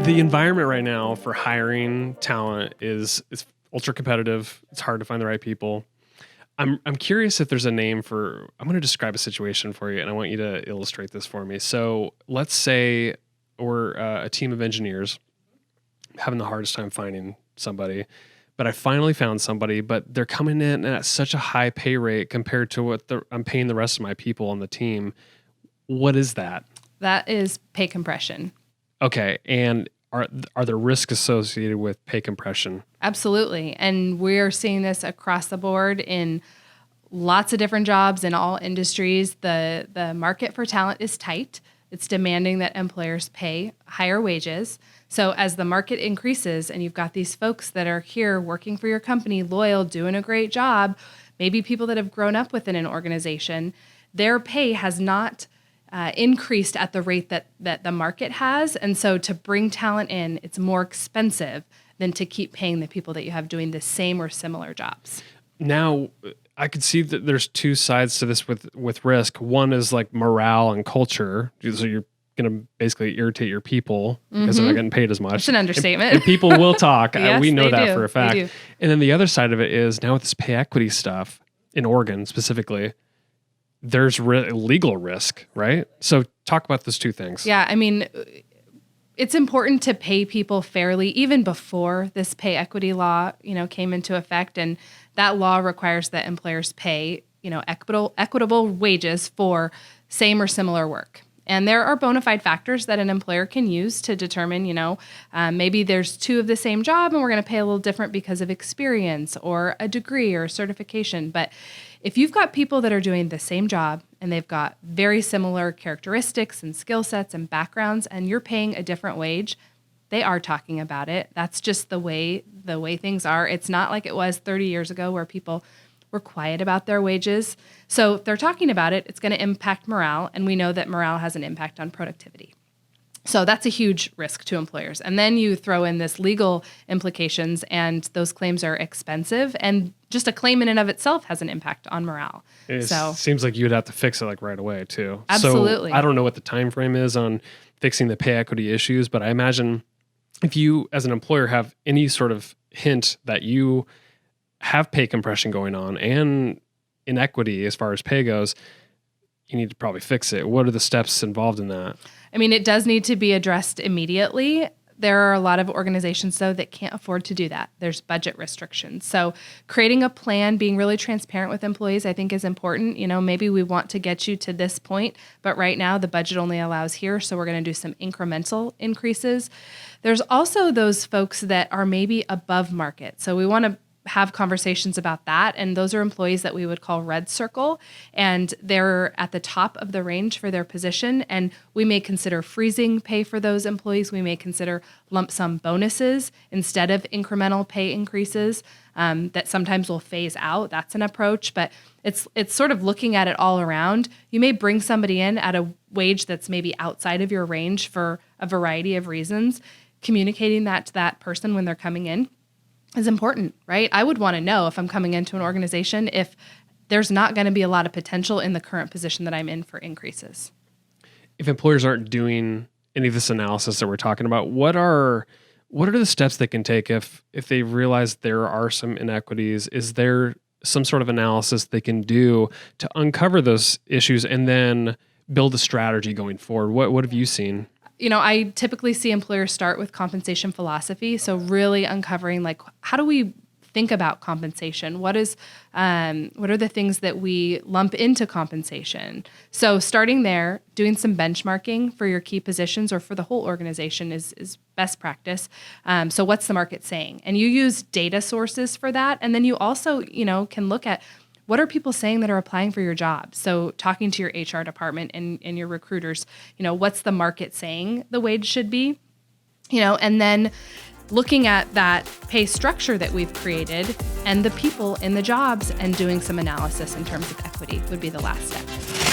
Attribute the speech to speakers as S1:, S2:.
S1: The environment right now for hiring talent is ultra competitive. It's hard to find the right people. I'm curious if there's a name for. I'm going to describe a situation for you, and I want you to illustrate this for me. So let's say we're a team of engineers having the hardest time finding somebody, but I finally found somebody. But they're coming in at such a high pay rate compared to what I'm paying the rest of my people on the team. What is that?
S2: That is pay compression.
S1: Okay, and are there risks associated with pay compression?
S2: Absolutely. And we are seeing this across the board in lots of different jobs in all industries. The market for talent is tight. It's demanding that employers pay higher wages. So as the market increases and you've got these folks that are here working for your company, loyal, doing a great job, maybe people that have grown up within an organization, their pay has not increased at the rate that the market has. And so to bring talent in, it's more expensive than to keep paying the people that you have doing the same or similar jobs.
S1: Now, I could see that there's two sides to this with risk. One is like morale and culture. So you're going to basically irritate your people because they're not getting paid as much.
S2: It's an understatement.
S1: And people will talk.
S2: Yes,
S1: we know
S2: they
S1: that
S2: do.
S1: for a fact.
S2: They do.
S1: And then the other side of it is now with this pay equity stuff in Oregon specifically, there's legal risk, right? So talk about those two things.
S2: Yeah, I mean, it's important to pay people fairly even before this pay equity law, came into effect. And that law requires that employers pay, equitable wages for same or similar work. And there are bona fide factors that an employer can use to determine, maybe there's two of the same job and we're going to pay a little different because of experience or a degree or a certification. But if you've got people that are doing the same job and they've got very similar characteristics and skill sets and backgrounds and you're paying a different wage, they are talking about it. That's just the way things are. It's not like it was 30 years ago where people were quiet about their wages. So if they're talking about it, it's going to impact morale. And we know that morale has an impact on productivity. So that's a huge risk to employers. And then you throw in this legal implications and those claims are expensive. And just a claim in and of itself has an impact on morale.
S1: It seems like you'd have to fix it like right away too.
S2: Absolutely.
S1: So I don't know what the time frame is on fixing the pay equity issues, but I imagine if you as an employer have any sort of hint that you have pay compression going on and inequity as far as pay goes, you need to probably fix it. What are the steps involved in that?
S2: I mean, it does need to be addressed immediately. There are a lot of organizations, though, that can't afford to do that. There's budget restrictions. So creating a plan, being really transparent with employees, I think is important. Maybe we want to get you to this point, but right now the budget only allows here, so we're going to do some incremental increases. There's also those folks that are maybe above market. So we want to have conversations about that. And those are employees that we would call red circle. And they're at the top of the range for their position. And we may consider freezing pay for those employees. We may consider lump sum bonuses instead of incremental pay increases that sometimes will phase out. That's an approach. But it's sort of looking at it all around. You may bring somebody in at a wage that's maybe outside of your range for a variety of reasons. Communicating that to that person when they're coming in is important, right? I would want to know if I'm coming into an organization if there's not going to be a lot of potential in the current position that I'm in for increases.
S1: If employers aren't doing any of this analysis that we're talking about, what are the steps they can take if they realize there are some inequities? Is there some sort of analysis they can do to uncover those issues and then build a strategy going forward? What have you seen?
S2: I typically see employers start with compensation philosophy. So really uncovering how do we think about compensation? What are the things that we lump into compensation? So starting there, doing some benchmarking for your key positions or for the whole organization is best practice. So what's the market saying? And you use data sources for that. And then you also, can look at what are people saying that are applying for your job? So talking to your HR department and your recruiters, what's the market saying the wage should be? And then looking at that pay structure that we've created and the people in the jobs and doing some analysis in terms of equity would be the last step.